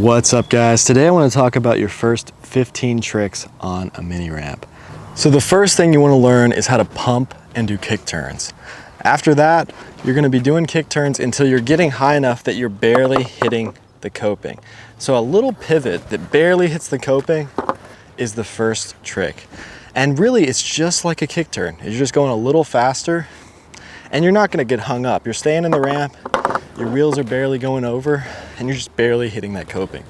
What's up, guys? Today I want to talk about your first 15 tricks on a mini ramp. So the first thing you want to learn is how to pump and do kick turns. After that, you're going to be doing kick turns until you're getting high enough that you're barely hitting the coping. So a little pivot that barely hits the coping is the first trick. And really, it's just like a kick turn. You're just going a little faster and you're not going to get hung up. You're staying in the ramp, your wheels are barely going over, and you're just barely hitting that coping.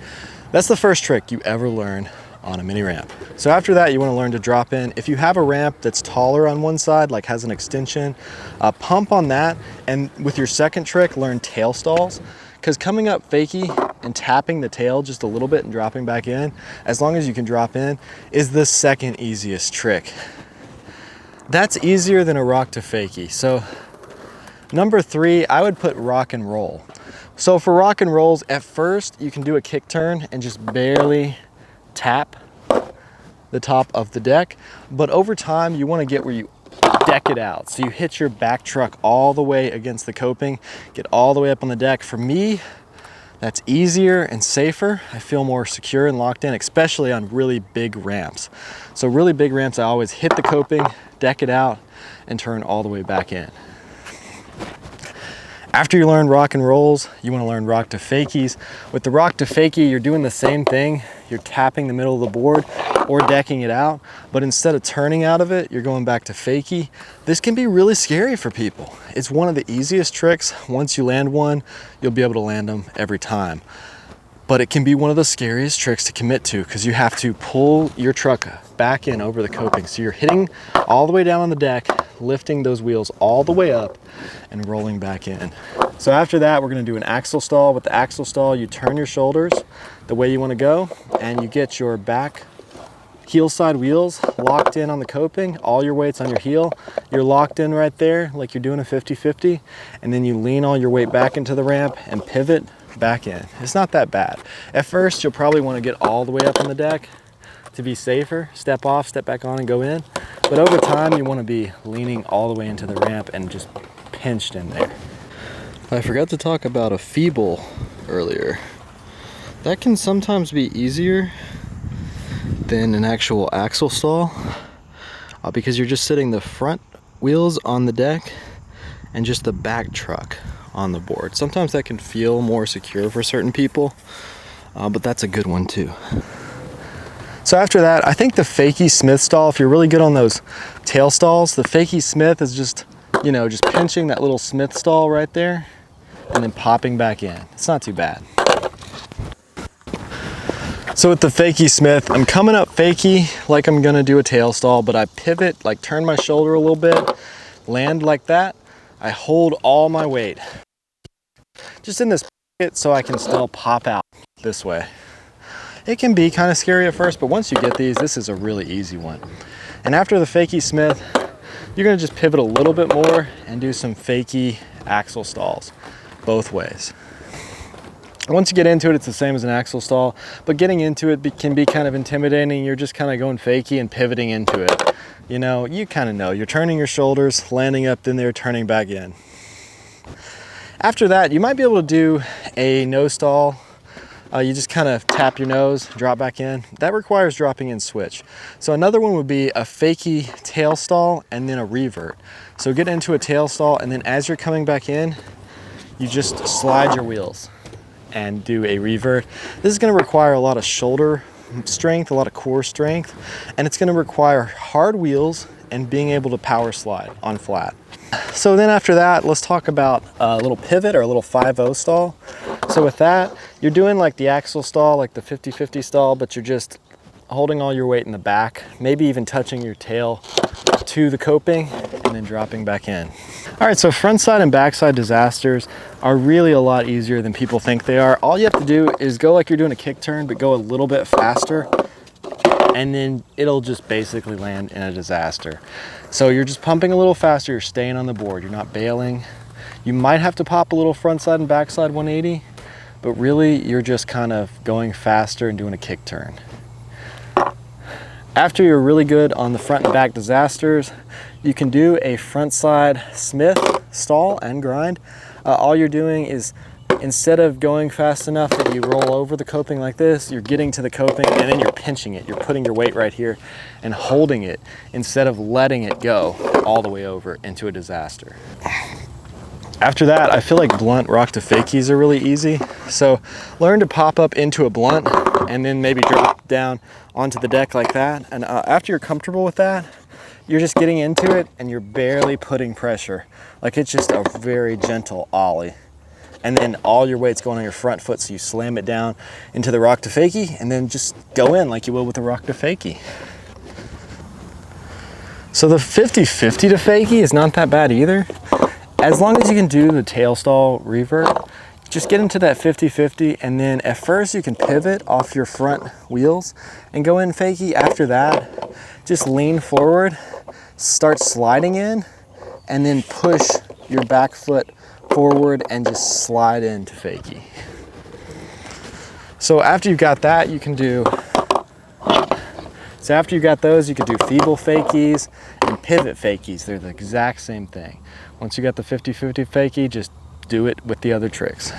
That's the first trick you ever learn on a mini ramp. So after that, you want to learn to drop in. If you have a ramp that's taller on one side, like has an extension, pump on that. And with your second trick, learn tail stalls. Because coming up fakie and tapping the tail just a little bit and dropping back in, as long as you can drop in, is the second easiest trick. That's easier than a rock to fakie. So number 3, I would put rock and roll. So for rock and rolls, at first you can do a kick turn and just barely tap the top of the deck. But over time, you want to get where you deck it out. So you hit your back truck all the way against the coping, get all the way up on the deck. For me, that's easier and safer. I feel more secure and locked in, especially on really big ramps. So really big ramps, I always hit the coping, deck it out, and turn all the way back in. After you learn rock and rolls, you want to learn rock to fakies. With the rock to fakie, you're doing the same thing. You're tapping the middle of the board or decking it out, but instead of turning out of it, you're going back to fakie. This can be really scary for people. It's one of the easiest tricks. Once you land one, you'll be able to land them every time. But it can be one of the scariest tricks to commit to because you have to pull your truck back in over the coping. So you're hitting all the way down on the deck, lifting those wheels all the way up and rolling back in. So after that, we're going to do an axle stall. With the axle stall, you turn your shoulders the way you want to go and you get your back heel side wheels locked in on the coping, all your weight's on your heel. You're locked in right there like you're doing a 50-50, and then you lean all your weight back into the ramp and pivot back in. It's not that bad. At first, you'll probably want to get all the way up on the deck to be safer. Step off, step back on, and go in. But over time, you want to be leaning all the way into the ramp and just pinched in there. I forgot to talk about a feeble earlier. That can sometimes be easier than an actual axle stall because you're just sitting the front wheels on the deck and just the back truck on the board. Sometimes that can feel more secure for certain people, but that's a good one too. So after that, I think the fakie Smith stall, if you're really good on those tail stalls, the fakie Smith is just, just pinching that little Smith stall right there and then popping back in. It's not too bad. So with the fakie Smith, I'm coming up fakie like I'm gonna do a tail stall, but I pivot, like turn my shoulder a little bit, land like that. I hold all my weight just in this pocket so I can still pop out this way. It can be kind of scary at first, but once you get these, this is a really easy one. And after the fakie Smith, you're gonna just pivot a little bit more and do some fakie axle stalls, both ways. Once you get into it, it's the same as an axle stall, but getting into it can be kind of intimidating. You're just kind of going fakie and pivoting into it. You kind of know. You're turning your shoulders, landing up in there, turning back in. After that, you might be able to do a nose stall. You just kind of tap your nose, drop back in. That requires dropping in switch. So another one would be a fakie tail stall and then a revert. So get into a tail stall, and then as you're coming back in, you just slide your wheels and do a revert. This is going to require a lot of shoulder strength, a lot of core strength, and it's going to require hard wheels and being able to power slide on flat. So then after that, let's talk about a little pivot or a little 5-0 stall. So with that, you're doing like the axle stall, like the 50-50 stall, but you're just holding all your weight in the back, maybe even touching your tail to the coping and then dropping back in. All right, so front side and back side disasters are really a lot easier than people think they are. All you have to do is go like you're doing a kick turn, but go a little bit faster, and then it'll just basically land in a disaster. So you're just pumping a little faster, you're staying on the board, you're not bailing. You might have to pop a little front side and back side 180, but really you're just kind of going faster and doing a kick turn. After you're really good on the front and back disasters, you can do a front side Smith stall and grind. All you're doing is instead of going fast enough that you roll over the coping like this, you're getting to the coping and then you're pinching it. You're putting your weight right here and holding it instead of letting it go all the way over into a disaster. After that, I feel like blunt rock to fakies are really easy. So learn to pop up into a blunt and then maybe drop down onto the deck like that. And after you're comfortable with that, you're just getting into it and you're barely putting pressure. Like it's just a very gentle ollie. And then all your weight's going on your front foot, so you slam it down into the rock to fakie and then just go in like you will with a rock to fakie. So the 50-50 to fakie is not that bad either. As long as you can do the tail stall revert, just get into that 50-50, and then at first you can pivot off your front wheels and go in fakie. After that, just lean forward, start sliding in, and then push your back foot forward and just slide into fakie. So after you've got that, you can do, so after you got those, you could do feeble fakies and pivot fakies. They're the exact same thing. Once you got the 50-50 fakie, just do it with the other tricks.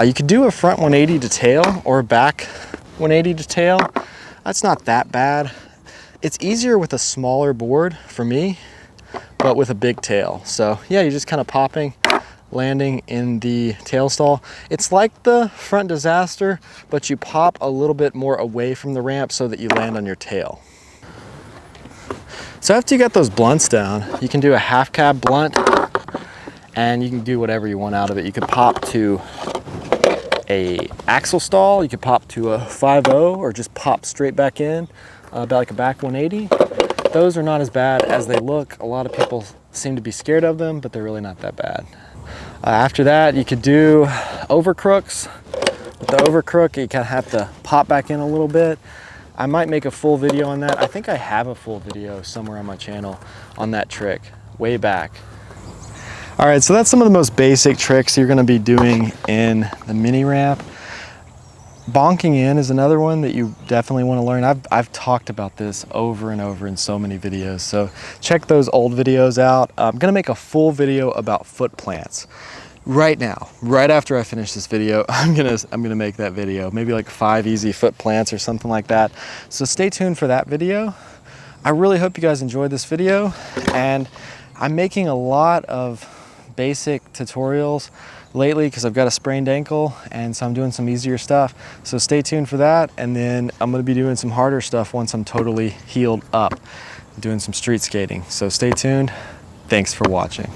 You could do a front 180 to tail or a back 180 to tail. That's not that bad. It's easier with a smaller board for me, but with a big tail. So yeah, you're just kind of popping, landing in the tail stall. It's like the front disaster, but you pop a little bit more away from the ramp so that you land on your tail. So after you got those blunts down, you can do a half cab blunt and you can do whatever you want out of it. You could pop to a axle stall, you could pop to a 5.0 or just pop straight back in, about like a back 180. Those are not as bad as they look. A lot of people seem to be scared of them, but they're really not that bad. After that, you could do overcrooks. With the overcrook, you kind of have to pop back in a little bit. I might make a full video on that. I think I have a full video somewhere on my channel on that trick, way back. All right, so that's some of the most basic tricks you're gonna be doing in the mini ramp. Bonking in is another one that you definitely want to learn. I've talked about this over and over in so many videos, so check those old videos out. I'm gonna make a full video about foot plants right now. Right after I finish this video, I'm gonna make that video, maybe like 5 easy foot plants or something like that. So stay tuned for that video. I really hope you guys enjoyed this video, and I'm making a lot of basic tutorials lately because I've got a sprained ankle, and so I'm doing some easier stuff. So stay tuned for that, and then I'm going to be doing some harder stuff once I'm totally healed up, doing some street skating. So stay tuned. Thanks for watching.